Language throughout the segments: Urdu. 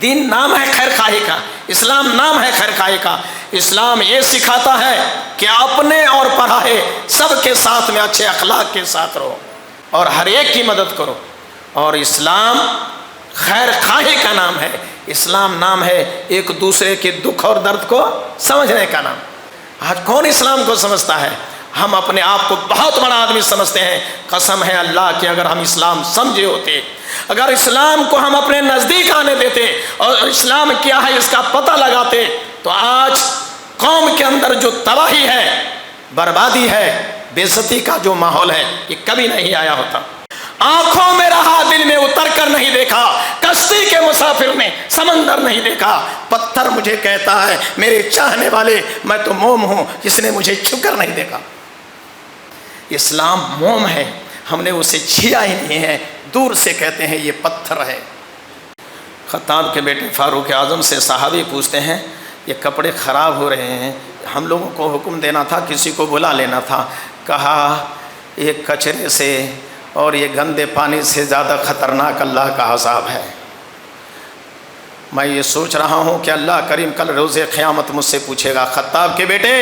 دین نام ہے خیر خواہی کا، اسلام نام ہے خیر خواہی کا۔ اسلام یہ سکھاتا ہے کہ اپنے اور پرائے سب کے ساتھ میں اچھے اخلاق کے ساتھ رہو اور ہر ایک کی مدد کرو۔ اور اسلام خیر خواہی کا نام ہے، اسلام نام ہے ایک دوسرے کے دکھ اور درد کو سمجھنے کا نام۔ آج کون اسلام کو سمجھتا ہے؟ ہم اپنے آپ کو بہت بڑا آدمی سمجھتے ہیں۔ قسم ہے اللہ کہ اگر ہم اسلام سمجھے ہوتے، اگر اسلام کو ہم اپنے نزدیک آنے دیتے اور اسلام کیا ہے اس کا پتہ لگاتے، تو آج قوم کے اندر جو تباہی ہے، بربادی ہے، بے عزتی کا جو ماحول ہے، یہ کبھی نہیں آیا ہوتا۔ آنکھوں میں رہا دل میں اتر کر نہیں دیکھا، کشتی کے مسافر نے سمندر نہیں دیکھا۔ پتھر مجھے کہتا ہے میرے چاہنے والے میں تو موم ہوں جس نے مجھے چھو کر نہیں دیکھا۔ اسلام موم ہے، ہم نے اسے چھیا ہی نہیں ہے، دور سے کہتے ہیں یہ پتھر ہے۔ خطاب کے بیٹے فاروق اعظم سے صحابی پوچھتے ہیں یہ کپڑے خراب ہو رہے ہیں، ہم لوگوں کو حکم دینا تھا، کسی کو بلا لینا تھا۔ کہا یہ کچرے سے اور یہ گندے پانی سے زیادہ خطرناک اللہ کا عذاب ہے۔ میں یہ سوچ رہا ہوں کہ اللہ کریم کل روز قیامت مجھ سے پوچھے گا، خطاب کے بیٹے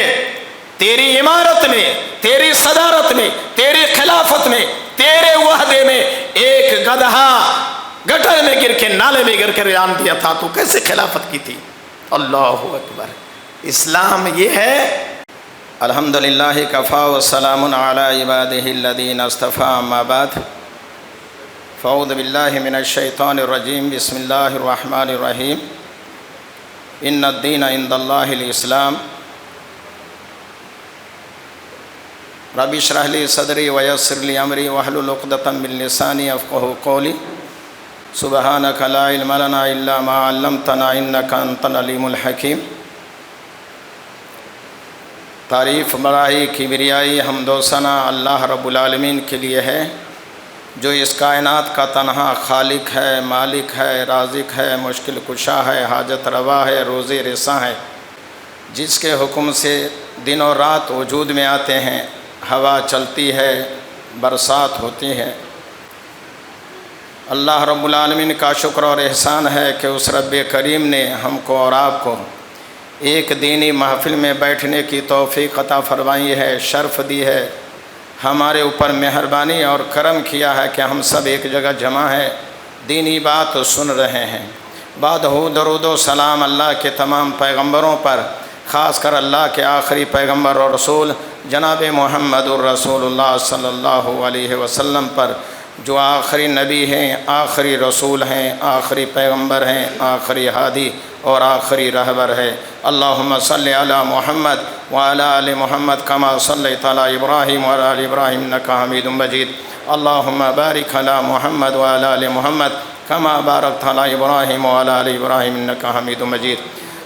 تیری عمارت میں، تیری صدارت میں، تیری خلافت میں، تیرے وحدے میں ایک گدھا گٹر میں گر کے نالے میں گر کر جان دیا تھا، تو کیسے خلافت کی تھی؟ اللہ اکبر۔ اسلام یہ ہے۔ الحمدللہ کفا وسلام علی عبادہ الذین اصطفیٰ، اما بعد فاعوذ باللہ من الشیطان الرجیم، بسم اللہ الرحمن الرحیم۔ ان الدین عند اللہ الاسلام۔ رب اشرح لی صدری ویسر لی امری واحلل عقدۃ من لسانی یفقہوا قولی۔ سبحانک لا علم لنا الا ما علمتنا انک انت العلیم الحکیم۔ تعریف، بڑائی، کبریائی، حمد و ثنا اللہ رب العالمین کے لیے ہے، جو اس کائنات کا تنہا خالق ہے، مالک ہے، رازق ہے، مشکل کشا ہے، حاجت روا ہے، روزی رساں ہے، جس کے حکم سے دن اور رات وجود میں آتے ہیں، ہوا چلتی ہے، برسات ہوتی ہے۔ اللہ رب العالمین کا شکر اور احسان ہے کہ اس رب کریم نے ہم کو اور آپ کو ایک دینی محفل میں بیٹھنے کی توفیق عطا فرمائی ہے، شرف دی ہے، ہمارے اوپر مہربانی اور کرم کیا ہے کہ ہم سب ایک جگہ جمع ہیں، دینی بات سن رہے ہیں۔ بعد ہو درود و سلام اللہ کے تمام پیغمبروں پر، خاص کر اللہ کے آخری پیغمبر اور رسول جناب محمد الرسول اللہ صلی اللہ علیہ وسلم پر، جو آخری نبی ہیں، آخری رسول ہیں، آخری پیغمبر ہیں، آخری ہادی اور آخری رہبر ہے۔ اللہم صلی علی محمد وعلی آل محمد کما صلیت علی ابراہیم وعلی آل ابراہیم انک حمید مجید۔ اللہم بارک علی محمد وعلی آل محمد کما بارکت علی ابراہیم وعلی آل ابراہیم انک حمید مجید۔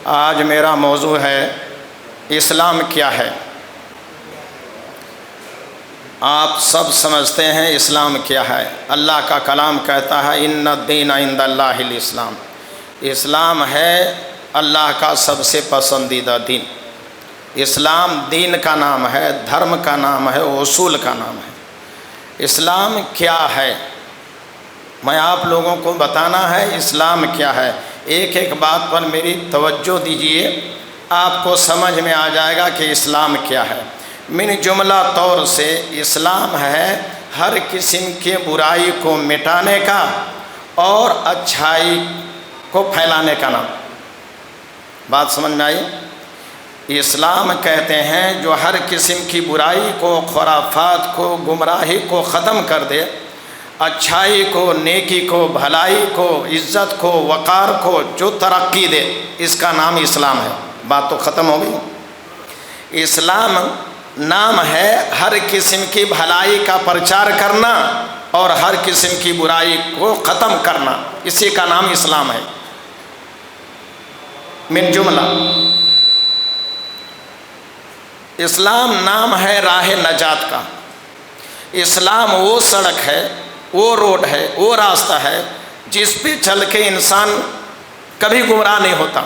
آج میرا موضوع ہے اسلام کیا ہے۔ آپ سب سمجھتے ہیں اسلام کیا ہے۔ اللہ کا کلام کہتا ہے ان الدین عند اللہ الاسلام۔ اسلام ہے اللہ کا سب سے پسندیدہ دین۔ اسلام دین کا نام ہے، دھرم کا نام ہے، اصول کا نام ہے۔ اسلام کیا ہے؟ میں آپ لوگوں کو بتانا ہے اسلام کیا ہے۔ ایک ایک بات پر میری توجہ دیجئے، آپ کو سمجھ میں آ جائے گا کہ اسلام کیا ہے۔ من جملہ طور سے اسلام ہے ہر قسم کے برائی کو مٹانے کا اور اچھائی کو پھیلانے کا نام۔ بات سمجھ میں آئی؟ اسلام کہتے ہیں جو ہر قسم کی برائی کو، خرافات کو، گمراہی کو ختم کر دے، اچھائی کو، نیکی کو، بھلائی کو، عزت کو، وقار کو جو ترقی دے، اس کا نام اسلام ہے۔ بات تو ختم ہو گئی۔ اسلام نام ہے ہر قسم کی بھلائی کا پرچار کرنا اور ہر قسم کی برائی کو ختم کرنا، اسی کا نام اسلام ہے۔ من جملہ اسلام نام ہے راہ نجات کا۔ اسلام وہ سڑک ہے، وہ روڈ ہے، وہ راستہ ہے جس پہ چل کے انسان کبھی گمراہ نہیں ہوتا۔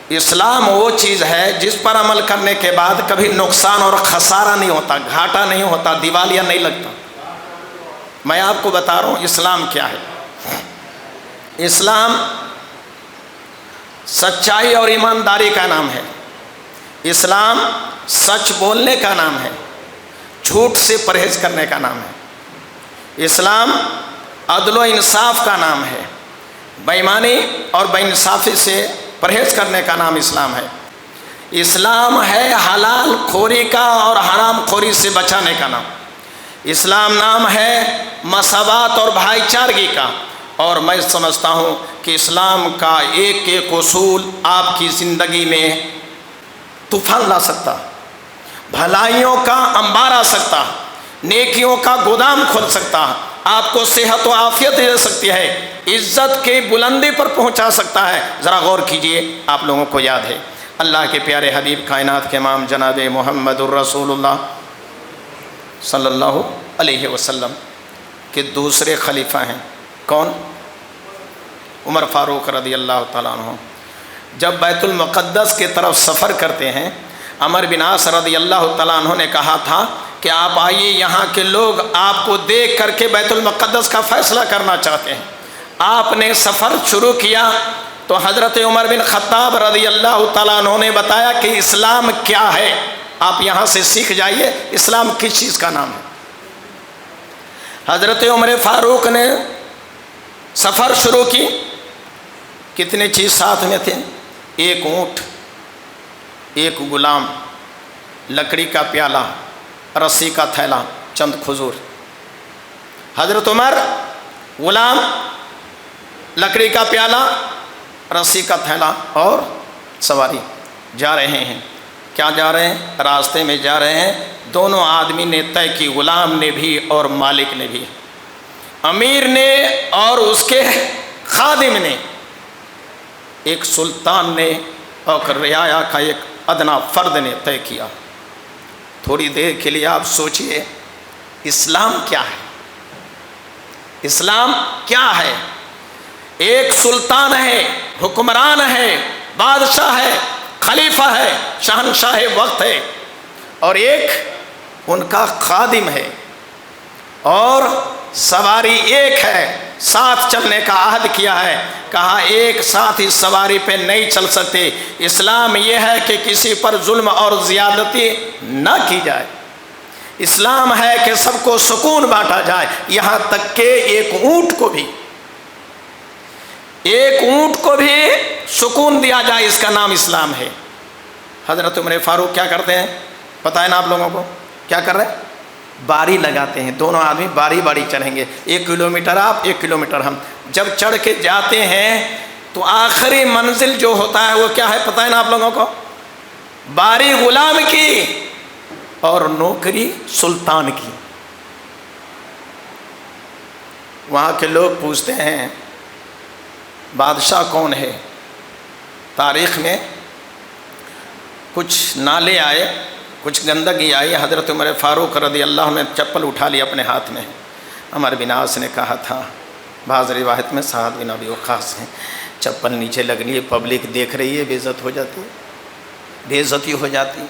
اسلام وہ چیز ہے جس پر عمل کرنے کے بعد کبھی نقصان اور خسارہ نہیں ہوتا، گھاٹا نہیں ہوتا، دیوالیہ نہیں لگتا۔ میں آپ کو بتا رہا ہوں اسلام کیا ہے۔ اسلام سچائی اور ایمانداری کا نام ہے، اسلام سچ بولنے کا نام ہے، جھوٹ سے پرہیز کرنے کا نام ہے، اسلام عدل و انصاف کا نام ہے، بے ایمانی اور بے انصافی سے پرہیز کرنے کا نام اسلام ہے، اسلام ہے حلال خوری کا اور حرام خوری سے بچانے کا نام، اسلام نام ہے مساوات اور بھائی چارگی کا، اور میں سمجھتا ہوں کہ اسلام کا ایک ایک اصول آپ کی زندگی میں طوفان لا سکتا، بھلائیوں کا انبار آ سکتا، نیکیوں کا گودام کھول سکتا، آپ کو صحت و عافیت دے سکتی ہے، عزت کی بلندی پر پہنچا سکتا ہے۔ ذرا غور کیجئے، آپ لوگوں کو یاد ہے اللہ کے پیارے حبیب کائنات کے امام جناب محمد الرسول اللہ صلی اللہ علیہ وسلم کے دوسرے خلیفہ ہیں کون؟ عمر فاروق رضی اللہ تعالیٰ عنہ۔ جب بیت المقدس کی طرف سفر کرتے ہیں، عمر بن عاص رضی اللہ تعالیٰ عنہ نے کہا تھا کہ آپ آئیے، یہاں کے لوگ آپ کو دیکھ کر کے بیت المقدس کا فیصلہ کرنا چاہتے ہیں۔ آپ نے سفر شروع کیا تو حضرت عمر بن خطاب رضی اللہ تعالیٰ عنہ نے بتایا کہ اسلام کیا ہے، آپ یہاں سے سیکھ جائیے اسلام کس چیز کا نام ہے۔ حضرت عمر فاروق نے سفر شروع کی، کتنے چیز ساتھ میں تھے؟ ایک اونٹ، ایک غلام، لکڑی کا پیالہ، رسی کا تھیلا، چند کھجور۔ حضرت عمر غلام، لکڑی کا پیالہ، رسی کا تھیلا اور سواری، جا رہے ہیں۔ کیا جا رہے ہیں؟ راستے میں جا رہے ہیں، دونوں آدمی نے طے کی، غلام نے بھی اور مالک نے بھی، امیر نے اور اس کے خادم نے، ایک سلطان نے اور رعایا کا ایک ادنا فرد نے طے کیا۔ تھوڑی دیر کے لیے آپ سوچئے اسلام کیا ہے؟ اسلام کیا ہے؟ ایک سلطان ہے، حکمران ہے، بادشاہ ہے، خلیفہ ہے، شہنشاہ وقت ہے، اور ایک ان کا خادم ہے، اور سواری ایک ہے، ساتھ چلنے کا عہد کیا ہے، کہا ایک ساتھ اس سواری پہ نہیں چل سکتے۔ اسلام یہ ہے کہ کسی پر ظلم اور زیادتی نہ کی جائے، اسلام ہے کہ سب کو سکون بانٹا جائے، یہاں تک کہ ایک اونٹ کو بھی سکون دیا جائے، اس کا نام اسلام ہے۔ حضرت عمر فاروق کیا کرتے ہیں پتہ ہے نا آپ لوگوں کو؟ کیا کر رہے ہیں؟ باری لگاتے ہیں، دونوں آدمی باری باری چڑھیں گے، 1 کلومیٹر آپ 1 کلومیٹر ہم۔ جب چڑھ کے جاتے ہیں تو آخری منزل جو ہوتا ہے وہ کیا ہے پتہ ہے نا آپ لوگوں کو؟ باری غلام کی اور نوکری سلطان کی۔ وہاں کے لوگ پوچھتے ہیں بادشاہ کون ہے؟ تاریخ میں کچھ نالے آئے، کچھ گندگی آئی، حضرت عمر فاروق رضی اللہ عنہ نے چپل اٹھا لی اپنے ہاتھ میں۔ عمر بن عاص نے کہا تھا، بعض روایت میں سعد بن ابی وقاص ہیں، چپل نیچے لگ لی ہے، پبلک دیکھ رہی ہے، بے عزتی ہو جاتی۔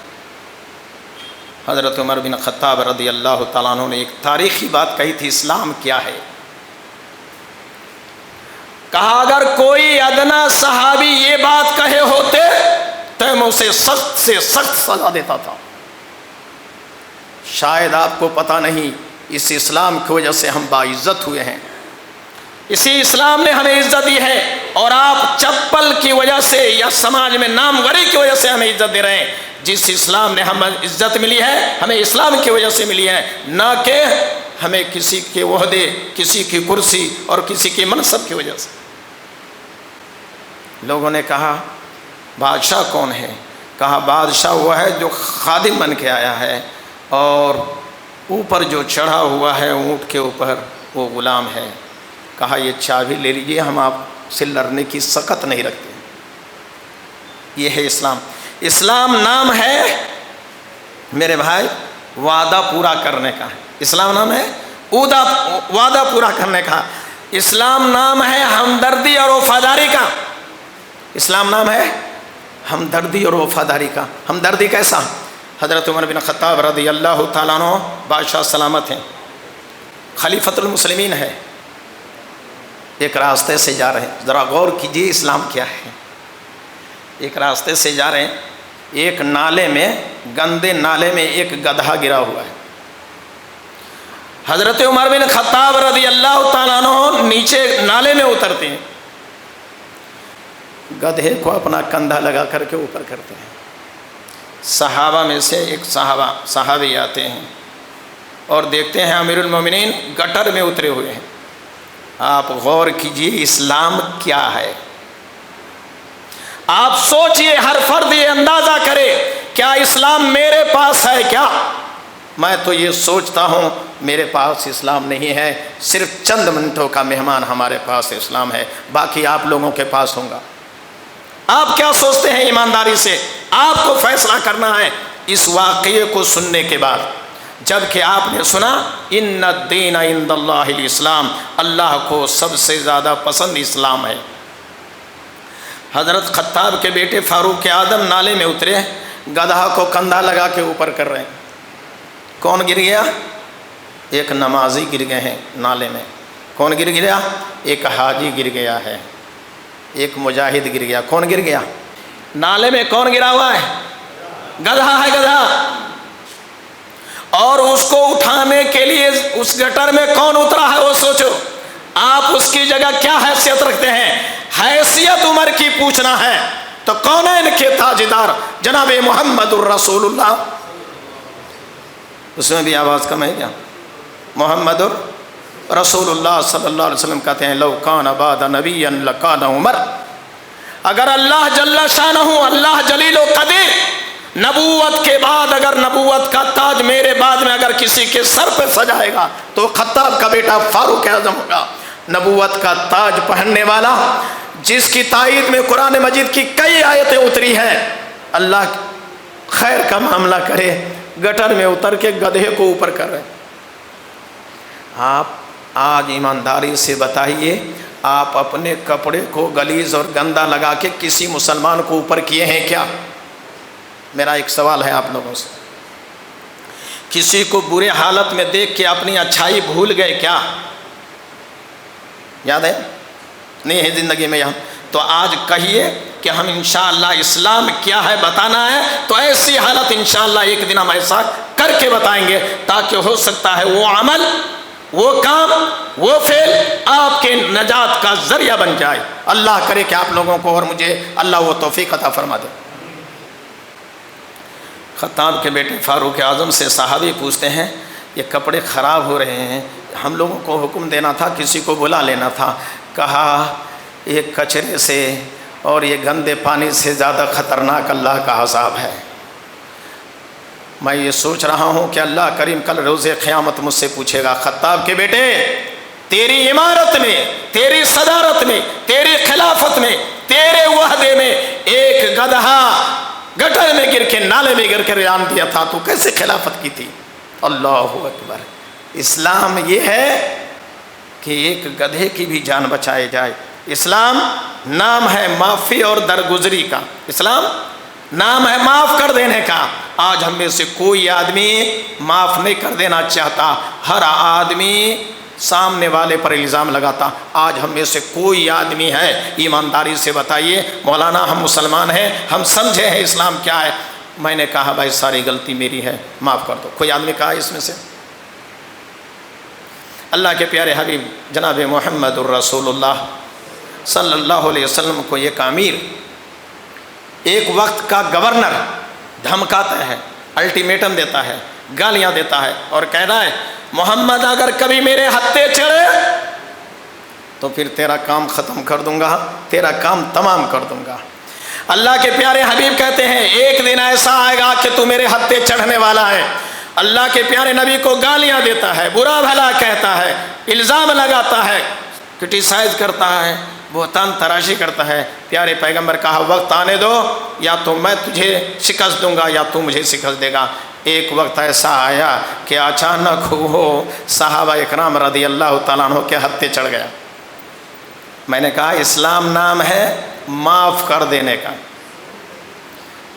حضرت عمر بن خطاب رضی اللہ تعالیٰ عنہ نے ایک تاریخی بات کہی تھی، اسلام کیا ہے؟ کہا اگر کوئی ادنا صحابی یہ بات کہے ہوتے تو میں اسے سخت سے سخت سزا دیتا تھا۔ شاید آپ کو پتہ نہیں، اس اسلام کی وجہ سے ہم باعزت ہوئے ہیں، اسی اسلام نے ہمیں عزت دی ہے، اور آپ چپل کی وجہ سے یا سماج میں ناموری کی وجہ سے ہمیں عزت دے رہے ہیں۔ جس اسلام نے ہمیں عزت ملی ہے، ہمیں اسلام کی وجہ سے ملی ہے، نہ کہ ہمیں کسی کے عہدے، کسی کی کرسی اور کسی کے منصب کی وجہ سے۔ لوگوں نے کہا بادشاہ کون ہے؟ کہا بادشاہ وہ ہے جو خادم بن کے آیا ہے، اور اوپر جو چڑھا ہوا ہے اونٹ کے اوپر وہ غلام ہے۔ کہا یہ چابی لے لیجیے، ہم آپ سے لڑنے کی سخت نہیں رکھتے۔ یہ ہے اسلام۔ اسلام نام ہے میرے بھائی وعدہ پورا کرنے کا، اسلام نام ہے وعدہ پورا کرنے کا، اسلام نام ہے ہمدردی اور وفاداری کا، اسلام نام ہے ہمدردی اور وفاداری کا۔ ہمدردی کیسا؟ حضرت عمر بن خطاب رضی اللہ تعالیٰ عنہ بادشاہ سلامت ہیں، خلیفۃ المسلمین ہے، ایک راستے سے جا رہے ہیں، ذرا غور کیجیے اسلام کیا ہے۔ ایک راستے سے جا رہے ہیں، ایک نالے میں، گندے نالے میں ایک گدھا گرا ہوا ہے۔ حضرت عمر بن خطاب رضی اللہ تعالیٰ عنہ نیچے نالے میں اترتے ہیں، گدھے کو اپنا کندھا لگا کر کے اوپر کرتے ہیں۔ صحابہ میں سے ایک صحابی آتے ہیں اور دیکھتے ہیں امیر المومنین گٹر میں اترے ہوئے ہیں۔ آپ غور کیجئے اسلام کیا ہے، آپ سوچئے، ہر فرد یہ اندازہ کرے کیا اسلام میرے پاس ہے کیا؟ میں تو یہ سوچتا ہوں میرے پاس اسلام نہیں ہے، صرف چند منٹوں کا مہمان ہمارے پاس اسلام ہے، باقی آپ لوگوں کے پاس ہوں گا۔ آپ کیا سوچتے ہیں ایمانداری سے؟ آپ کو فیصلہ کرنا ہے اس واقعے کو سننے کے بعد۔ جب کہ آپ نے سنا ان الدین عند اللہ الاسلام، اللہ کو سب سے زیادہ پسند اسلام ہے۔ حضرت خطاب کے بیٹے فاروق اعظم نالے میں اترے، گدھا کو کندھا لگا کے اوپر کر رہے ہیں۔ کون گر گیا؟ ایک نمازی گر گئے ہیں نالے میں۔ کون گر گیا؟ ایک حاجی گر گیا ہے، ایک مجاہد گر گیا۔ کون گر گیا؟ نالے میں کون گرا ہوا ہے؟ گدھا ہے، گدھا۔ اور اس کو اٹھانے کے لیے اس گٹر میں کون اترا ہے وہ سوچو۔ آپ اس کی جگہ کیا حیثیت رکھتے ہیں؟ حیثیت عمر کی پوچھنا ہے تو کونین کے تاجدار جناب محمد الرسول اللہ، اس میں بھی آواز کم ہے کیا؟ محمد رسول اللہ صلی اللہ علیہ وسلم کہتے ہیں لو کان بعد نبی لکان عمر، اگر اللہ جل شانہ، اللہ جلیل و قدیر، نبوت کے بعد اگر نبوت کا تاج میرے بعد میں اگر کسی کے سر پہ سجائے گا تو خطاب کا بیٹا فاروق اعظم ہوگا۔ نبوت کا تاج پہننے والا، جس کی تائید میں قرآن مجید کی کئی آیتیں اتری ہیں، اللہ خیر کا معاملہ کرے، گٹر میں اتر کے گدھے کو اوپر کر رہے۔ آپ آج ایمانداری سے بتائیے، آپ اپنے کپڑے کو گلیظ اور گندا لگا کے کسی مسلمان کو اوپر کیے ہیں کیا؟ میرا ایک سوال ہے آپ لوگوں سے، کسی کو برے حالت میں دیکھ کے اپنی اچھائی بھول گئے کیا؟ یاد ہے؟ نہیں ہے زندگی میں یہاں؟ تو آج کہیے کہ ہم انشاءاللہ اسلام کیا ہے بتانا ہے، تو ایسی حالت انشاءاللہ ایک دن ہم ایسا کر کے بتائیں گے تاکہ ہو سکتا ہے وہ عمل، وہ کام، وہ فعل آپ کے نجات کا ذریعہ بن جائے۔ اللہ کرے کہ آپ لوگوں کو اور مجھے اللہ وہ توفیق عطا فرما دے۔ خطاب کے بیٹے فاروق اعظم سے صحابی پوچھتے ہیں یہ کپڑے خراب ہو رہے ہیں، ہم لوگوں کو حکم دینا تھا، کسی کو بلا لینا تھا۔ کہا یہ کچرے سے اور یہ گندے پانی سے زیادہ خطرناک اللہ کا عذاب ہے۔ میں یہ سوچ رہا ہوں کہ اللہ کریم کل روز قیامت مجھ سے پوچھے گا خطاب کے بیٹے، تیری عمارت میں، تیری صدارت میں، تیری خلافت میں، تیرے وحدے میں ایک گدھا گٹر میں گر کے نالے میں گر کر جان دیا تھا، تو کیسے خلافت کی تھی؟ اللہ اکبر۔ اسلام یہ ہے کہ ایک گدھے کی بھی جان بچائے جائے۔ اسلام نام ہے معافی اور درگزری کا، اسلام نام ہے معاف کر دینے کا۔ آج ہم میں سے کوئی آدمی معاف نہیں کر دینا چاہتا، ہر آدمی سامنے والے پر الزام لگاتا۔ آج ہم میں سے کوئی آدمی ہے، ایمانداری سے بتائیے مولانا ہم مسلمان ہیں، ہم سمجھے ہیں اسلام کیا ہے، میں نے کہا بھائی ساری غلطی میری ہے معاف کر دو، کوئی آدمی کہا اس میں سے؟ اللہ کے پیارے حبیب جناب محمد الرسول اللہ صلی اللہ علیہ وسلم کو ایک امیر، ایک وقت کا گورنر دھمکاتا ہے، الٹیمیٹم دیتا ہے، گالیاں دیتا ہے اور کہہ رہا ہے محمد اگر کبھی میرے ہتھے چڑھے تو پھر تیرا کام ختم کر دوں گا، تیرا کام تمام کر دوں گا۔ اللہ کے پیارے حبیب کہتے ہیں ایک دن ایسا آئے گا کہ تو میرے ہتھے چڑھنے والا ہے۔ اللہ کے پیارے نبی کو گالیاں دیتا ہے، برا بھلا کہتا ہے، الزام لگاتا ہے، کرٹیسائز کرتا ہے، بہتان تراشی کرتا ہے۔ پیارے پیغمبر کہا وقت آنے دو، یا تو میں تجھے شکست دوں گا یا تو مجھے شکست دے گا۔ ایک وقت ایسا آیا کہ اچانک وہ صحابہ اکرام رضی اللہ تعالیٰ عنہ کے ہتھے چڑھ گیا۔ میں نے کہا اسلام نام ہے معاف کر دینے کا۔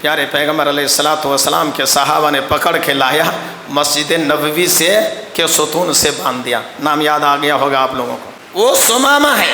پیارے پیغمبر علیہ الصلوۃ والسلام کے صحابہ نے پکڑ کے لایا، مسجد نبوی سے کے ستون سے باندھ دیا۔ نام یاد آ گیا ہوگا آپ لوگوں کو، وہ سمامہ ہے۔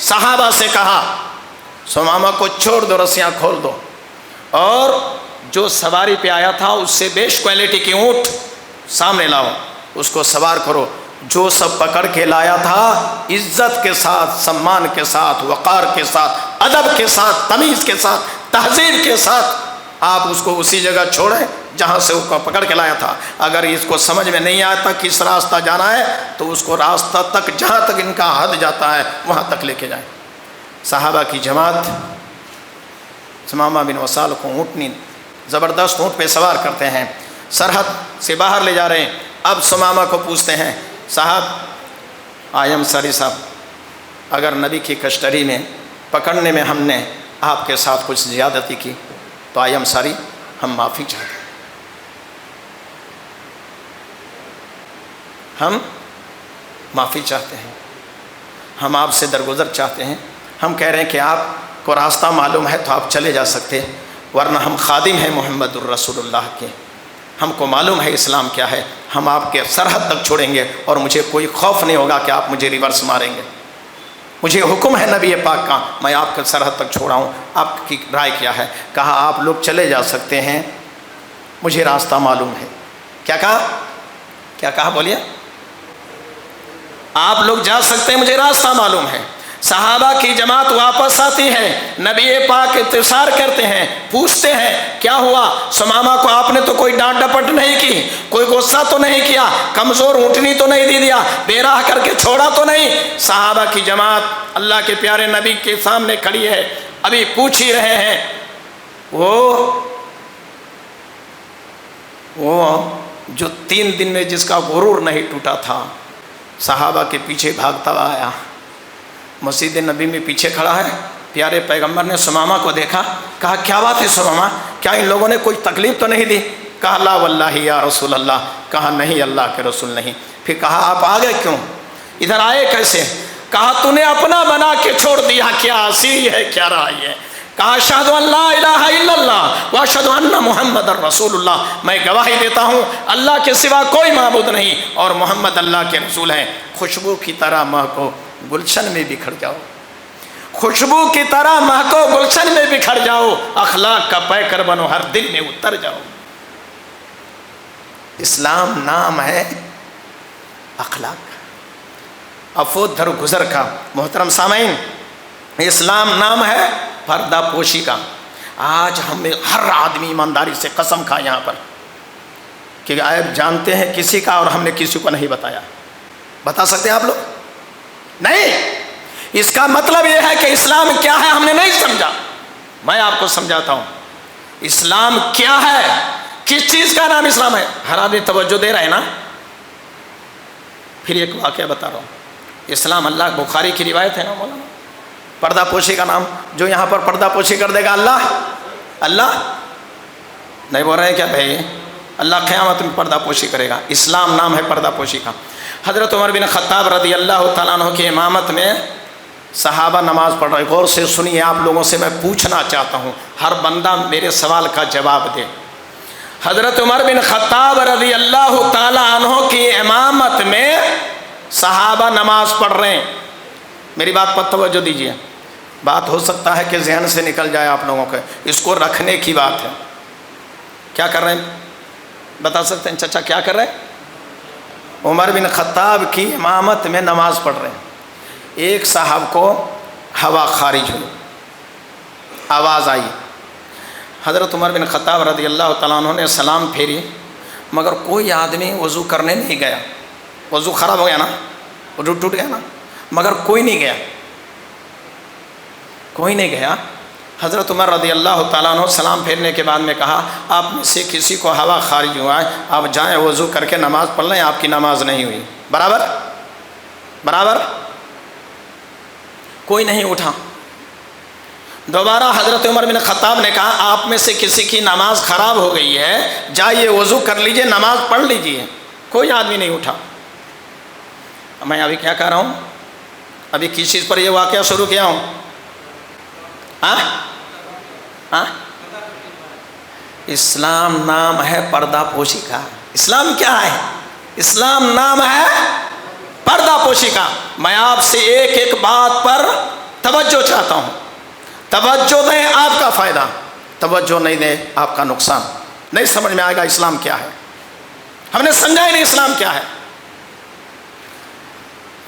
صحابہ سے کہا سمامہ کو چھوڑ دو، رسیاں کھول دو، اور جو سواری پہ آیا تھا اس سے بیسٹ کوالٹی کی اونٹ سامنے لاؤ، اس کو سوار کرو۔ جو سب پکڑ کے لایا تھا عزت کے ساتھ، سمان کے ساتھ، وقار کے ساتھ، ادب کے ساتھ، تمیز کے ساتھ، تہذیب کے ساتھ آپ اس کو اسی جگہ چھوڑیں جہاں سے اس کو پکڑ کے لایا تھا۔ اگر اس کو سمجھ میں نہیں آتا کس راستہ جانا ہے تو اس کو راستہ تک جہاں تک ان کا حد جاتا ہے وہاں تک لے کے جائیں۔ صحابہ کی جماعت ثمامہ بن وسال کو اونٹنی زبردست اونٹ پہ سوار کرتے ہیں، سرحد سے باہر لے جا رہے ہیں۔ اب ثمامہ کو پوچھتے ہیں صاحب آئی ایم سوری صاحب، اگر نبی کی کشتری میں پکڑنے میں ہم نے آپ کے ساتھ کچھ زیادتی کی تو آئی ایم سوری، ہم معافی چاہتے ہیں، ہم معافی چاہتے ہیں، ہم آپ سے درگزر چاہتے ہیں۔ ہم کہہ رہے ہیں کہ آپ کو راستہ معلوم ہے تو آپ چلے جا سکتے، ورنہ ہم خادم ہیں محمد الرسول اللہ کے، ہم کو معلوم ہے اسلام کیا ہے، ہم آپ کے سرحد تک چھوڑیں گے اور مجھے کوئی خوف نہیں ہوگا کہ آپ مجھے ریورس ماریں گے۔ مجھے حکم ہے نبی پاک کا، میں آپ کے سرحد تک چھوڑا ہوں، آپ کی رائے کیا ہے؟ کہا آپ لوگ چلے جا سکتے ہیں، مجھے راستہ معلوم ہے۔ کیا کہا؟ کیا کہا بولیے؟ آپ لوگ جا سکتے ہیں، مجھے راستہ معلوم ہے۔ صحابہ کی جماعت واپس آتی ہے، نبی پاک انتظار کرتے ہیں، پوچھتے ہیں کیا ہوا؟ ثمامہ کو آپ نے تو کوئی ڈانٹ ڈپٹ نہیں کی، کوئی غصہ تو نہیں کیا، کمزور اونٹنی تو نہیں دے دیا، بے راہ کر کے چھوڑا تو نہیں؟ صحابہ کی جماعت اللہ کے پیارے نبی کے سامنے کھڑی ہے، ابھی پوچھ ہی رہے ہیں۔ وہ جو 3 دن میں جس کا غرور نہیں ٹوٹا تھا، صحابہ کے پیچھے بھاگتا ہوا آیا، مسجد نبی میں پیچھے کھڑا ہے۔ پیارے پیغمبر نے ثمامہ کو دیکھا، کہا کیا بات ہے ثمامہ، کیا ان لوگوں نے کوئی تکلیف تو نہیں دی؟ کہا لا واللہ یا رسول اللہ، کہا نہیں اللہ کے رسول نہیں۔ پھر کہا آپ آ گئے کیوں، ادھر آئے کیسے؟ کہا تو نے اپنا بنا کے چھوڑ دیا، کیا اسی ہے کیا رہی ہے؟ کہا اشہد ان لا الہ الا اللہ واشہد ان محمد الرسول اللہ، میں گواہی دیتا ہوں اللہ کے سوا کوئی معبود نہیں اور محمد اللہ کے رسول ہیں۔ خوشبو کی طرح مہکو گلشن میں بکھر جاؤ، خوشبو کی طرح مہکو گلشن میں بکھر جاؤ، اخلاق کا پیکر بنو ہر دل میں اتر جاؤ۔ اسلام نام ہے اخلاق، عفو درگزر کا۔ محترم سامعین، اسلام نام ہے پردہ پوشی کا۔ آج ہمیں ہر آدمی ایمانداری سے قسم کھا یہاں پر کہ عیب جانتے ہیں کسی کا اور ہم نے کسی کو نہیں بتایا۔ بتا سکتے ہیں آپ لوگ؟ نہیں۔ اس کا مطلب یہ ہے کہ اسلام کیا ہے ہم نے نہیں سمجھا۔ میں آپ کو سمجھاتا ہوں اسلام کیا ہے، کس چیز کا نام اسلام ہے۔ ہر آدمی توجہ دے رہا ہے نا؟ پھر ایک واقعہ بتا رہا ہوں۔ اسلام اللہ بخاری کی روایت ہے نا مولانا، پردہ پوشی کا نام، جو یہاں پر پردہ پوشی کر دے گا اللہ نہیں بول رہے ہیں کیا بھائی؟ اللہ قیامت میں پردہ پوشی کرے گا۔ اسلام نام ہے پردہ پوشی کا۔ حضرت عمر بن خطاب رضی اللہ تعالیٰ عنہ کی امامت میں صحابہ نماز پڑھ رہے، غور سے سنیے، آپ لوگوں سے میں پوچھنا چاہتا ہوں، ہر بندہ میرے سوال کا جواب دے۔ حضرت عمر بن خطاب رضی اللہ تعالیٰ عنہ کی امامت میں صحابہ نماز پڑھ رہے ہیں۔ میری بات پر توجہ دیجیے، بات ہو سکتا ہے کہ ذہن سے نکل جائے آپ لوگوں کے، اس کو رکھنے کی بات ہے۔ کیا کر رہے ہیں بتا سکتے ہیں چچا؟ کیا کر رہے ہیں؟ عمر بن خطاب کی امامت میں نماز پڑھ رہے ہیں۔ ایک صاحب کو ہوا خارج ہوئی، آواز آئی، حضرت عمر بن خطاب رضی اللہ تعالیٰ عنہ نے سلام پھیری، مگر کوئی آدمی وضو کرنے نہیں گیا۔ وضو خراب ہو گیا نا، وضو ٹوٹ گیا نا، مگر کوئی نہیں گیا، کوئی نہیں گیا۔ حضرت عمر رضی اللہ تعالیٰ عنہ سلام پھیرنے کے بعد میں کہا آپ میں سے کسی کو ہوا خارج ہوا ہے، آپ جائیں وضو کر کے نماز پڑھ لیں، آپ کی نماز نہیں ہوئی۔ برابر برابر، کوئی نہیں اٹھا۔ دوبارہ حضرت عمر بن خطاب نے کہا آپ میں سے کسی کی نماز خراب ہو گئی ہے، جائیے وضو کر لیجئے، نماز پڑھ لیجئے۔ کوئی آدمی نہیں اٹھا۔ میں ابھی کیا کہہ رہا ہوں؟ ابھی کس چیز پر یہ واقعہ شروع کیا ہوں؟ اسلام نام ہے پردہ پوشی کا۔ اسلام کیا ہے؟ اسلام نام ہے پردہ پوشی کا۔ میں آپ سے ایک ایک بات پر توجہ چاہتا ہوں، توجہ دیں آپ کا فائدہ، توجہ نہیں دیں آپ کا نقصان۔ نہیں سمجھ میں آئے گا اسلام کیا ہے، ہم نے سمجھا ہی نہیں اسلام کیا ہے۔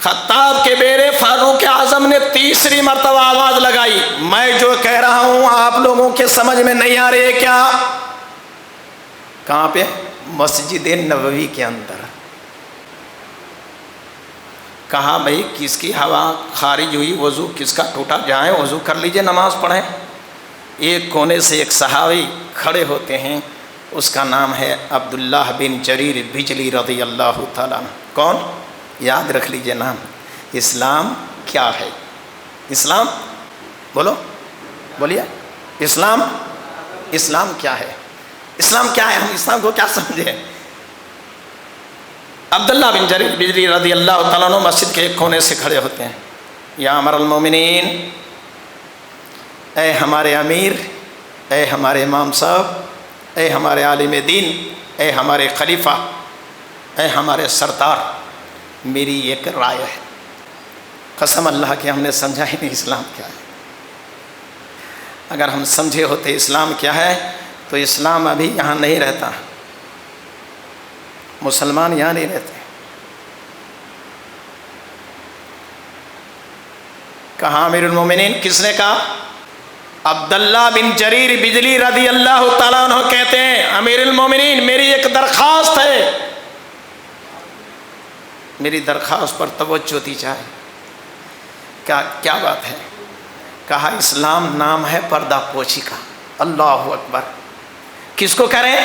خطاب کے بیٹے فاروق اعظم نے تیسری مرتبہ آواز لگائی، میں جو کہہ رہا ہوں آپ لوگوں کے سمجھ میں نہیں آ رہی ہے کیا؟ کہاں پہ؟ مسجد نبوی کے اندر۔ کہا بھائی کس کی ہوا خارج ہوئی، وضو کس کا ٹوٹا، جائیں وضو کر لیجئے نماز پڑھیں۔ ایک کونے سے ایک صحابی کھڑے ہوتے ہیں، اس کا نام ہے عبداللہ بن جریر بجلی رضی اللہ تعالیٰ عنہ۔ کون؟ یاد رکھ لیجئے نام۔ اسلام کیا ہے؟ اسلام بولو، بولیے، اسلام، اسلام کیا ہے؟ اسلام کیا ہے؟ ہم اسلام کو کیا سمجھے؟ عبداللہ بن جریر بجلی رضی اللہ تعالیٰ عنہ مسجد کے ایک کونے سے کھڑے ہوتے ہیں، یا امیر المومنین، اے ہمارے امیر، اے ہمارے امام صاحب، اے ہمارے عالم دین، اے ہمارے خلیفہ، اے ہمارے سردار، میری ایک رائے ہے۔ قسم اللہ کی ہم نے سمجھا ہی نہیں اسلام کیا ہے۔ اگر ہم سمجھے ہوتے اسلام کیا ہے تو اسلام ابھی یہاں نہیں رہتا، مسلمان یہاں نہیں رہتے۔ کہا امیر المومنین، کس نے کہا؟ عبداللہ بن جریر بجلی رضی اللہ تعالیٰ عنہ کہتے ہیں امیر المومنین میری ایک درخواست ہے، میری درخواست پر توجہ دی جائے۔ کیا بات ہے؟ کہا اسلام نام ہے پردہ پوشی کا۔ اللہ اکبر! کس کو کریں؟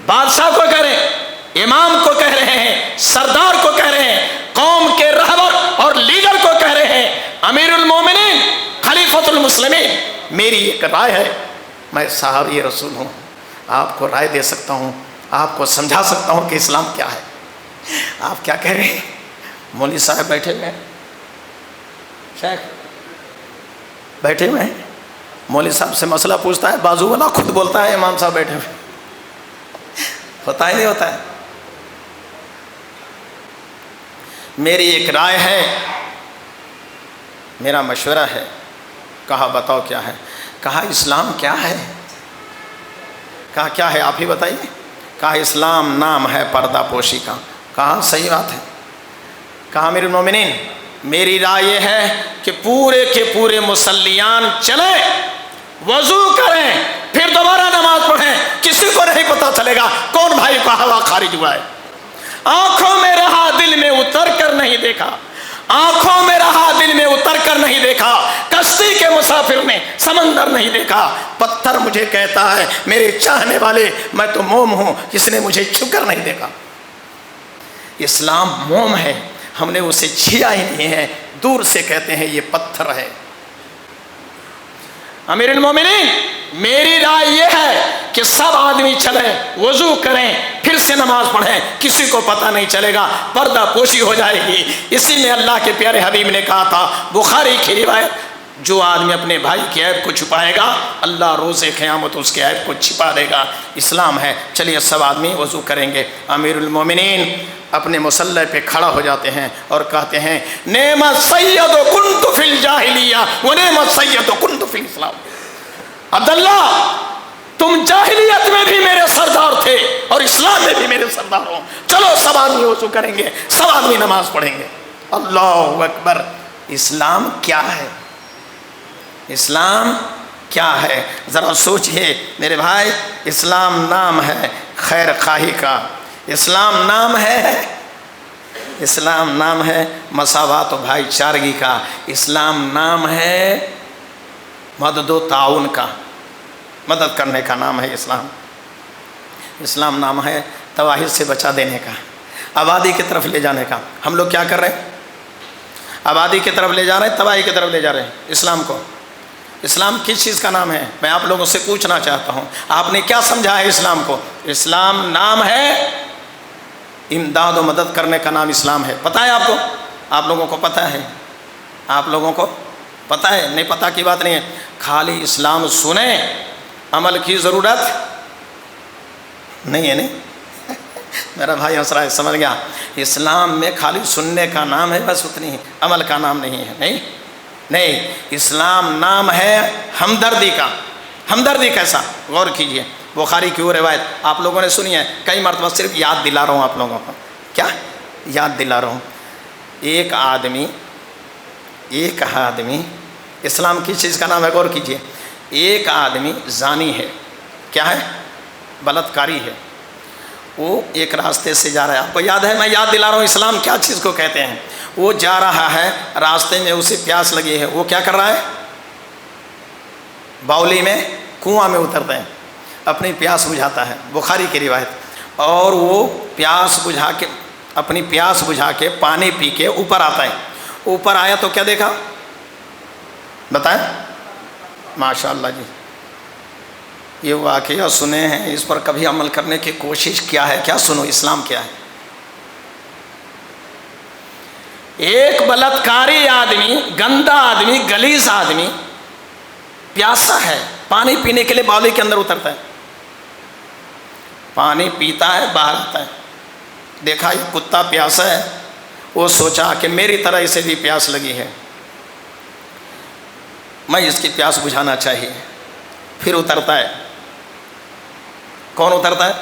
بادشاہ کو کریں، امام کو کہہ رہے ہیں، سردار کو کہہ رہے ہیں، قوم کے رہبر اور لیڈر کو کہہ رہے ہیں، امیر المومنین خلیفۃ المسلمین میری ایک رائے ہے، میں صحابی رسول ہوں، آپ کو رائے دے سکتا ہوں، آپ کو سمجھا سکتا ہوں کہ اسلام کیا ہے۔ آپ کیا کہہ رہے ہیں؟ مولوی صاحب بیٹھے ہوئے ہیں، شیخ بیٹھے ہوئے ہیں، مولوی صاحب سے مسئلہ پوچھتا ہے، بازو والا خود بولتا ہے امام صاحب بیٹھے ہوئے، ہوتا ہی نہیں ہوتا ہے۔ میری ایک رائے ہے، میرا مشورہ ہے۔ کہا بتاؤ کیا ہے؟ کہا اسلام کیا ہے؟ کہا کیا ہے آپ ہی بتائیے۔ کہا اسلام نام ہے پردہ پوشی کا۔ کہا صحیح بات ہے۔ کہا امیر المومنین میری رائے یہ ہے کہ پورے کے پورے مسلیان چلیں، وضو کریں، پھر دوبارہ نماز پڑھیں، کسی کو نہیں پتہ چلے گا کون بھائی کا ہوا خارج ہوا ہے۔ آنکھوں میں رہا دل میں اتر کر نہیں دیکھا، آنکھوں میں رہا دل میں اتر کر نہیں دیکھا، کشتی کے مسافر نے سمندر نہیں دیکھا، پتھر مجھے کہتا ہے میرے چاہنے والے میں تو موم ہوں، کس نے مجھے چھو کر نہیں دیکھا۔ اسلام موم ہے، ہم نے اسے چھیا ہی نہیں ہے، دور سے کہتے ہیں یہ پتھر ہے۔ امیر المومنین میری رائے یہ ہے کہ سب آدمی چلیں، وضو کریں، پھر سے نماز پڑھیں، کسی کو پتہ نہیں چلے گا، پردہ پوشی ہو جائے گی۔ اسی میں اللہ کے پیارے حبیب نے کہا تھا، بخاری کی روایت، جو آدمی اپنے بھائی کے عیب کو چھپائے گا اللہ روز قیامت اس کے عیب کو چھپا دے گا۔ اسلام ہے۔ چلیے سب آدمی وضو کریں گے۔ امیر المومنین اپنے مصلی پہ کھڑا ہو جاتے ہیں اور کہتے ہیں نعمت سید کنت فی الجاہلیہ و نعمت سید کنت فی الاسلام۔ عبداللہ تم جاہلیت میں بھی میرے سردار تھے اور اسلام میں بھی میرے سردار ہو، چلو سب آدمی وضو کریں گے، سب آدمی نماز پڑھیں گے۔ اللہ اکبر! اسلام کیا ہے؟ اسلام کیا ہے؟ ذرا سوچئے میرے بھائی، اسلام نام ہے خیر خواہی کا، اسلام نام ہے، اسلام نام ہے مساوات و بھائی چارگی کا، اسلام نام ہے مدد و تعاون کا، مدد کرنے کا نام ہے اسلام۔ اسلام نام ہے تباہی سے بچا دینے کا، آبادی کی طرف لے جانے کا۔ ہم لوگ کیا کر رہے ہیں؟ آبادی کی طرف لے جا رہے ہیں، تباہی کی طرف لے جا رہے ہیں اسلام کو۔ اسلام کس چیز کا نام ہے؟ میں آپ لوگوں سے پوچھنا چاہتا ہوں، آپ نے کیا سمجھا ہے اسلام کو؟ اسلام نام ہے امداد و مدد کرنے کا نام اسلام ہے۔ پتہ ہے آپ کو؟ آپ لوگوں کو پتہ ہے؟ آپ لوگوں کو پتہ ہے؟ نہیں پتہ کی بات نہیں ہے، خالی اسلام سنیں، عمل کی ضرورت نہیں ہے۔ نہیں میرا بھائی ہنس رہا ہے، سمجھ گیا؟ اسلام میں خالی سننے کا نام ہے بس، اتنی ہی، عمل کا نام نہیں ہے۔ نہیں نہیں، اسلام نام ہے ہمدردی کا۔ ہمدردی کیسا؟ غور کیجئے، بخاری کی وہ روایت آپ لوگوں نے سنی ہے کئی مرتبہ، صرف یاد دلا رہا ہوں آپ لوگوں کو۔ کیا یاد دلا رہا ہوں؟ ایک آدمی اسلام کی چیز کا نام ہے، غور کیجئے، ایک آدمی زانی ہے، کیا ہے؟ بلاتکاری ہے۔ وہ ایک راستے سے جا رہا ہے، آپ کو یاد ہے، میں یاد دلا رہا ہوں اسلام کیا چیز کو کہتے ہیں۔ وہ جا رہا ہے، راستے میں اسے پیاس لگی ہے، وہ کیا کر رہا ہے؟ باولی میں، کنواں میں اترتا ہے، اپنی پیاس بجھاتا ہے، بخاری کی روایت۔ اور وہ پیاس بجھا کے، اپنی پیاس بجھا کے پانی پی کے اوپر آتا ہے۔ اوپر آیا تو کیا دیکھا؟ بتائیں۔ ماشاء اللہ جی، یہ واقعہ سنے ہیں، اس پر کبھی عمل کرنے کی کوشش کیا ہے کیا؟ سنو اسلام کیا ہے۔ ایک بلاتکاری آدمی، گندا آدمی، غلیظ آدمی پیاسا ہے، پانی پینے کے لیے باولی کے اندر اترتا ہے، پانی پیتا ہے، باہر آتا ہے، دیکھا یہ کتا پیاسا ہے، وہ سوچا کہ میری طرح اسے بھی پیاس لگی ہے، میں اس کی پیاس بجھانا چاہیے۔ پھر اترتا ہے۔ کون اترتا ہے؟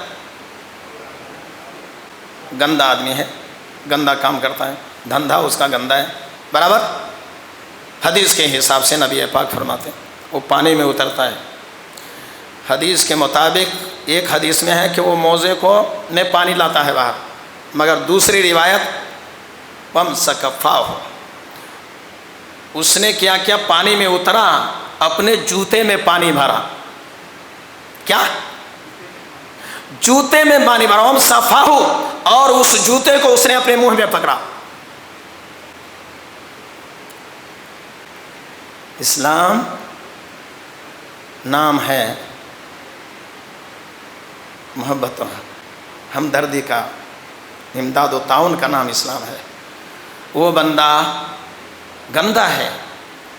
گندا آدمی ہے، گندا کام کرتا ہے، دھندا اس کا گندا ہے، برابر۔ حدیث کے حساب سے نبی پاک فرماتے ہیں وہ پانی میں اترتا ہے۔ حدیث کے مطابق ایک حدیث میں ہے کہ وہ موزے کو نے پانی لاتا ہے باہر، مگر دوسری روایت وَمْسَكَفَّاهُ، اس نے کیا کیا؟ پانی میں اترا، اپنے جوتے میں پانی بھرا۔ کیا؟ جوتے میں پانی بھرا، وَمْسَفَّاهُ، اور اس جوتے کو اس نے اپنے منہ میں پکڑا۔ اسلام نام ہے محبت و ہمدردی کا، امداد و تعاون کا نام اسلام ہے۔ وہ بندہ گندا ہے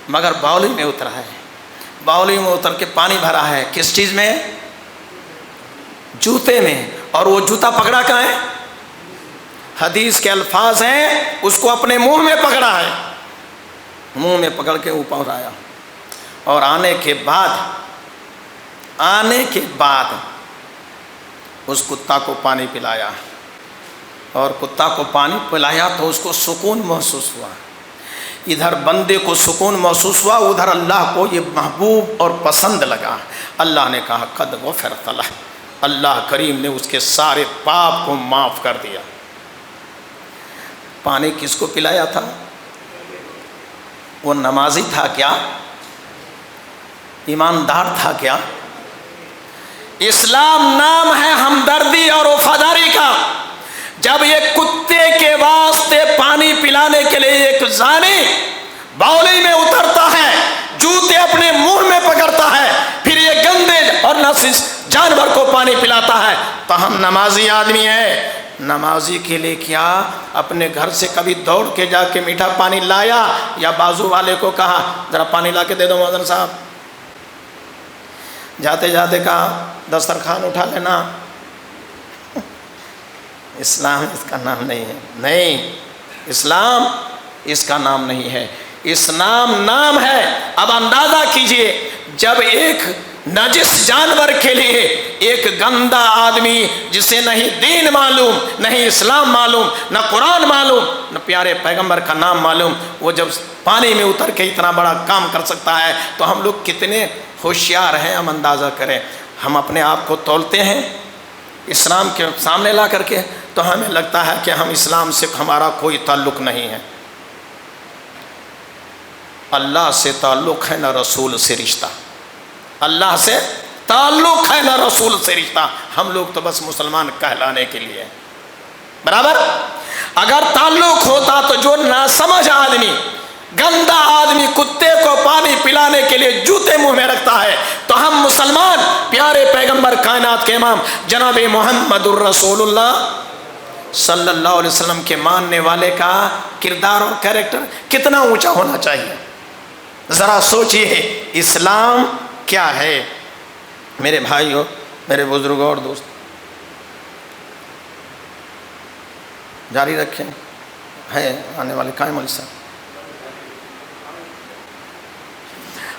مگر باولی میں اترا ہے، باولی میں اتر کے پانی بھرا ہے، کس چیز میں؟ جوتے میں، اور وہ جوتا پکڑا کہاں ہے؟ حدیث کے الفاظ ہیں اس کو اپنے منہ میں پکڑا ہے، منہ میں پکڑ کے اوپر آیا، اور آنے کے بعد اس کتا کو پانی پلایا، اور کتا کو پانی پلایا تو اس کو سکون محسوس ہوا، ادھر بندے کو سکون محسوس ہوا، ادھر اللہ کو یہ محبوب اور پسند لگا۔ اللہ نے کہا قد غفرت لہ، اللہ کریم نے اس کے سارے پاپ کو معاف کر دیا۔ پانی کس کو پلایا تھا؟ وہ نمازی تھا کیا؟ ایماندار تھا کیا؟ اسلام نام ہے ہمدردی اور وفاداری کا۔ جب یہ کتے کے واسطے پانی پلانے کے لیے ایک زانی باولی میں اترتا ہے، جوتے اپنے منہ میں پکڑتا ہے، پھر یہ گندے اور نجس جانور کو پانی پلاتا ہے، تو ہم نمازی آدمی ہیں، نمازی کے لیے کیا اپنے گھر سے کبھی دوڑ کے جا کے میٹھا پانی لایا، یا بازو والے کو کہا ذرا پانی لا کے دے دو مؤذن صاحب، جاتے جاتے کہا دسترخوان اٹھا لینا؟ اسلام اس کا نام نہیں ہے، نہیں، اسلام اس کا نام نہیں ہے، اسلام نام ہے۔ اب اندازہ کیجئے، جب ایک نجس جانور کے لیے ایک گندا آدمی جسے نہیں دین معلوم، نہیں اسلام معلوم، نہ قرآن معلوم، نہ پیارے پیغمبر کا نام معلوم، وہ جب پانی میں اتر کے اتنا بڑا کام کر سکتا ہے تو ہم لوگ کتنے ہوشیار ہیں، ہم اندازہ کریں۔ ہم اپنے آپ کو تولتے ہیں اسلام کے سامنے لا کر کے، تو ہمیں لگتا ہے کہ ہم اسلام سے ہمارا کوئی تعلق نہیں ہے۔ اللہ سے تعلق ہے، نہ رسول سے رشتہ، اللہ سے تعلق ہے، نہ رسول سے رشتہ، ہم لوگ تو بس مسلمان کہلانے کے لیے، برابر۔ اگر تعلق ہوتا تو جو ناسمجھ آدمی، گندا آدمی کتے کو پانی پلانے کے لیے جوتے منہ میں رکھتا ہے، تو ہم مسلمان پیارے پیغمبر کائنات کے امام جناب محمد الرسول اللہ صلی اللہ علیہ وسلم کے ماننے والے کا کردار اور کیریکٹر کتنا اونچا ہونا چاہیے؟ ذرا سوچئے اسلام کیا ہے۔ میرے بھائیوں، میرے بزرگوں اور دوست، جاری رکھیں، ہے آنے والے قائم علی صاحب،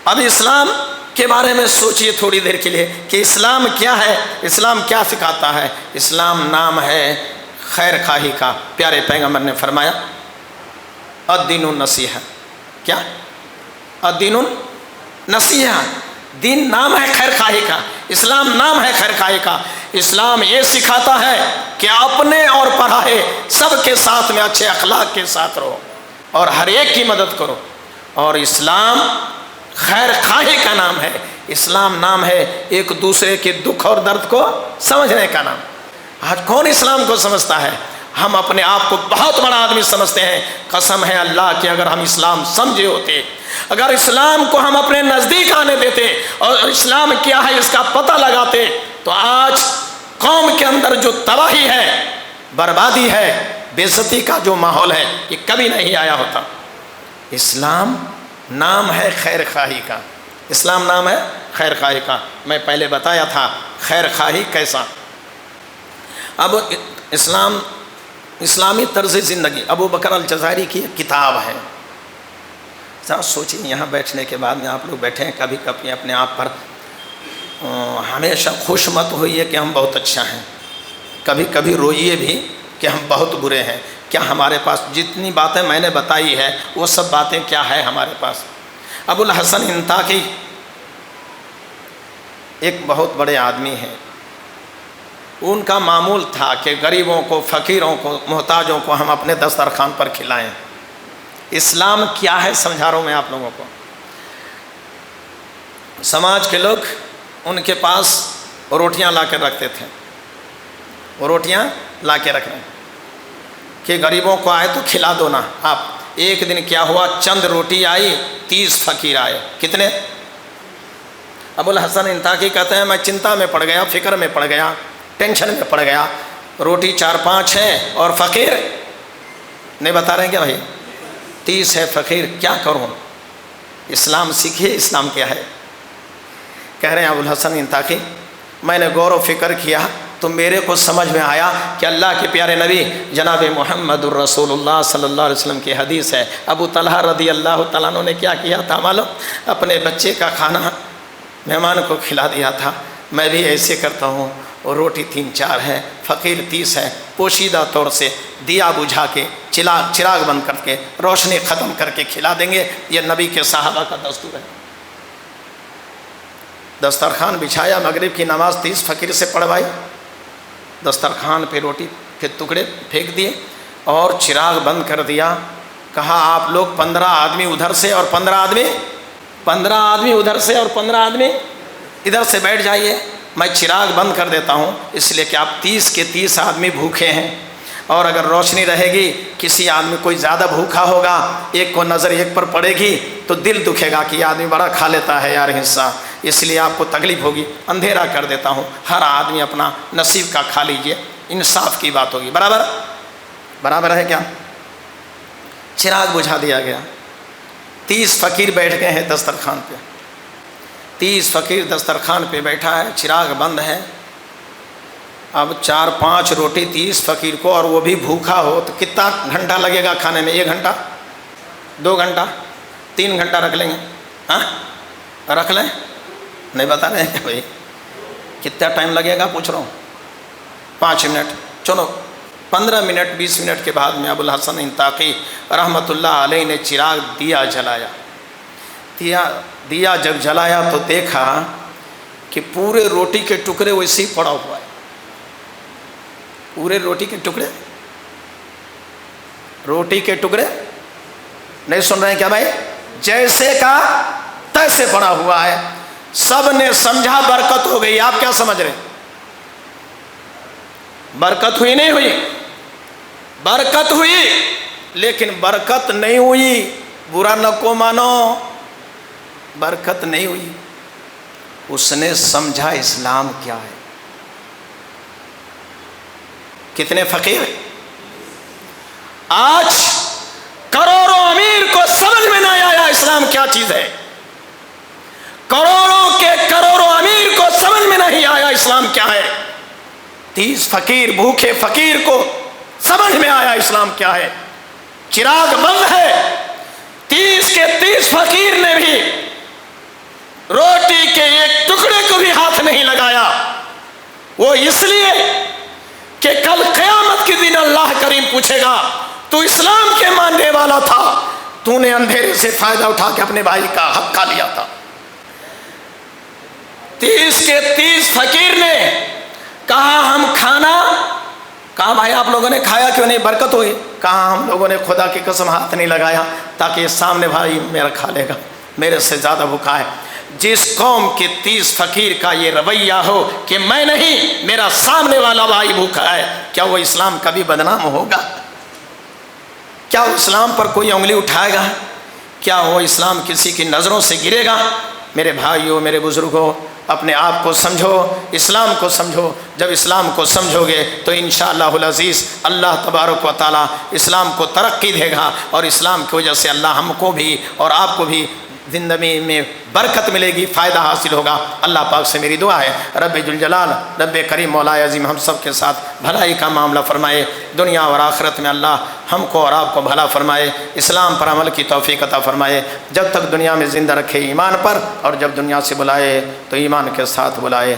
اب اسلام کے بارے میں سوچئے تھوڑی دیر کے لیے کہ اسلام کیا ہے، اسلام کیا سکھاتا ہے۔ اسلام نام ہے خیر خواہی کا۔ پیارے پیغمبر نے فرمایا الدین النصیحہ، کیا؟ الدین النصیحہ، دین نام ہے خیر خواہی کا، اسلام نام ہے خیر خواہی کا۔ اسلام یہ سکھاتا ہے کہ اپنے اور پرائے سب کے ساتھ میں اچھے اخلاق کے ساتھ رہو اور ہر ایک کی مدد کرو۔ اور اسلام خیر خواہی کا نام ہے، اسلام نام ہے ایک دوسرے کے دکھ اور درد کو سمجھنے کا نام۔ آج کون اسلام کو سمجھتا ہے؟ ہم اپنے آپ کو بہت بڑا آدمی سمجھتے ہیں۔ قسم ہے اللہ کہ اگر ہم اسلام سمجھے ہوتے، اگر اسلام کو ہم اپنے نزدیک آنے دیتے اور اسلام کیا ہے اس کا پتہ لگاتے، تو آج قوم کے اندر جو تباہی ہے، بربادی ہے، بے عزتی کا جو ماحول ہے، یہ کبھی نہیں آیا ہوتا۔ اسلام نام ہے خیر خواہی کا، اسلام نام ہے خیر خواہی کا۔ میں پہلے بتایا تھا خیر خواہی کیسا۔ اب اسلامی طرز زندگی، ابو بکر الجزائری کی ایک کتاب ہے۔ ذرا سوچیں، یہاں بیٹھنے کے بعد میں آپ لوگ بیٹھے ہیں، کبھی کبھی اپنے آپ پر ہمیشہ خوش مت ہوئیے کہ ہم بہت اچھا ہیں، کبھی کبھی روئیے بھی کہ ہم بہت برے ہیں۔ کیا ہمارے پاس جتنی باتیں میں نے بتائی ہے وہ سب باتیں کیا ہے ہمارے پاس؟ ابو الحسن انطاکی ایک بہت بڑے آدمی ہیں، ان کا معمول تھا کہ غریبوں کو، فقیروں کو، محتاجوں کو ہم اپنے دسترخوان پر کھلائیں۔ اسلام کیا ہے سمجھا رہا ہوں میں آپ لوگوں کو۔ سماج کے لوگ ان کے پاس روٹیاں لا کے رکھتے تھے، روٹیاں لا کے رکھ رہے ہیں کہ غریبوں کو آئے تو کھلا دو نا آپ۔ ایک دن کیا ہوا، چند روٹی آئی، 30 فقیر آئے۔ کتنے؟ ابو الحسن انطاکی کہتے ہیں میں چنتا میں پڑ گیا، فکر میں پڑ گیا، ٹینشن میں پڑ گیا، روٹی 4-5 ہے اور فقیر نہیں بتا رہے ہیں کیا بھائی، 30 ہے فقیر، کیا کروں؟ اسلام سیکھیے، اسلام کیا ہے۔ کہہ رہے ہیں ابو الحسن انطاکی میں نے غور و فکر کیا تو میرے کو سمجھ میں آیا کہ اللہ کے پیارے نبی جناب محمد الرسول اللہ صلی اللہ علیہ وسلم کی حدیث ہے۔ ابو طلحہ رضی اللہ تعالیٰ عنہ نے کیا کیا تھا معلوم؟ اپنے بچے کا کھانا مہمان کو کھلا دیا تھا۔ میں بھی ایسے کرتا ہوں، اور روٹی 3-4 ہے، فقیر 30 ہے، پوشیدہ طور سے دیا بجھا کے، چراغ بند کر کے، روشنی ختم کر کے کھلا دیں گے۔ یہ نبی کے صحابہ کا دستور ہے۔ دسترخوان بچھایا، مغرب کی نماز 30 فقیر سے پڑھوائی، دسترخوان پہ روٹی کے ٹکڑے پھینک دیے اور چراغ بند کر دیا۔ کہا آپ لوگ 15 آدمی ادھر سے اور 15 آدمی ادھر سے اور 15 آدمی ادھر سے بیٹھ جائیے، میں چراغ بند کر دیتا ہوں، اس لیے کہ آپ 30 کے 30 آدمی بھوکے ہیں، اور اگر روشنی رہے گی، کسی آدمی کوئی زیادہ بھوکا ہوگا، ایک کو نظر ایک پر پڑے گی تو دل دکھے گا کہ یہ آدمی بڑا کھا لیتا ہے یار حصہ، اس لیے آپ کو تکلیف ہوگی، اندھیرا کر دیتا ہوں، ہر آدمی اپنا نصیب کا کھا لیجئے، انصاف کی بات ہوگی۔ برابر ہے کیا؟ چراغ بجھا دیا گیا، 30 فقیر بیٹھ گئے ہیں دسترخوان پہ، 30 فقیر دسترخوان پہ بیٹھا ہے، چراغ بند ہے۔ اب 4-5 روٹی 30 فقیر کو، اور وہ بھی بھوکا ہو تو کتنا گھنٹہ لگے گا کھانے میں؟ 1 گھنٹہ، 2 گھنٹہ، 3 گھنٹہ رکھ لیں گے؟ ہاں رکھ لیں؟ نہیں بتا رہے ہیں کہ بھائی کتنا ٹائم لگے گا پوچھ رہا ہوں؟ 5 منٹ، چلو 15 منٹ 20 منٹ کے بعد میں ابو الحسن انطاکی رحمۃ اللہ علیہ نے چراغ دیا جلایا۔ دیا جب جلایا تو دیکھا کہ پورے روٹی کے ٹکڑے ویسے ہی پڑا ہوا ہے، پورے روٹی کے ٹکڑے نہیں سن رہے ہیں کیا بھائی؟ جیسے کا تیسے پڑا ہوا ہے۔ سب نے سمجھا برکت ہو گئی۔ آپ کیا سمجھ رہے ہیں؟ برکت ہوئی نہیں ہوئی؟ برکت ہوئی، لیکن برکت نہیں ہوئی، برا نہ کو مانو، برکت نہیں ہوئی۔ اس نے سمجھا اسلام کیا ہے۔ کتنے فقیر؟ آج کروڑوں امیر کو سمجھ میں نہ آیا اسلام کیا چیز ہے، کروڑوں کے کروڑوں امیر کو سمجھ میں نہیں آیا اسلام کیا ہے۔ 30 فقیر، بھوکے فقیر کو سمجھ میں آیا اسلام کیا ہے۔ چراغ بند ہے، 30 کے 30 فقیر نے بھی ہاتھ نہیں لگایا، وہ اس لیے کہ کل قیامت کے دن اللہ کریم پوچھے گا تو اسلام کے ماننے والا تھا، تو نے اندھیرے سے فائدہ اٹھا کے اپنے بھائی کا حق کھا لیا تھا۔ 30 کے 30 فقیر نے کہا ہم کھانا، کہا بھائی آپ لوگوں نے کھایا کیوں نہیں، برکت ہوئی، کہا ہم لوگوں نے خدا کی قسم ہاتھ نہیں لگایا تاکہ سامنے بھائی میرا کھا لے گا، میرے سے زیادہ بھوکا ہے۔ جس قوم کے 30 فقیر کا یہ رویہ ہو کہ میں نہیں، میرا سامنے والا بھائی بھوکا ہے، کیا وہ اسلام کبھی بدنام ہوگا؟ کیا وہ اسلام پر کوئی انگلی اٹھائے گا؟ کیا وہ اسلام کسی کی نظروں سے گرے گا؟ میرے بھائیوں، میرے بزرگوں، اپنے آپ کو سمجھو، اسلام کو سمجھو۔ جب اسلام کو سمجھو گے تو انشاءاللہ العزیز اللہ تبارک و تعالی اسلام کو ترقی دے گا، اور اسلام کی وجہ سے اللہ ہم کو بھی اور آپ کو بھی زندگی میں برکت ملے گی، فائدہ حاصل ہوگا۔ اللہ پاک سے میری دعا ہے رب ذوالجلال، رب کریم مولا عظیم ہم سب کے ساتھ بھلائی کا معاملہ فرمائے، دنیا اور آخرت میں اللہ ہم کو اور آپ کو بھلا فرمائے، اسلام پر عمل کی توفیق عطا فرمائے، جب تک دنیا میں زندہ رکھے ایمان پر، اور جب دنیا سے بلائے تو ایمان کے ساتھ بلائے۔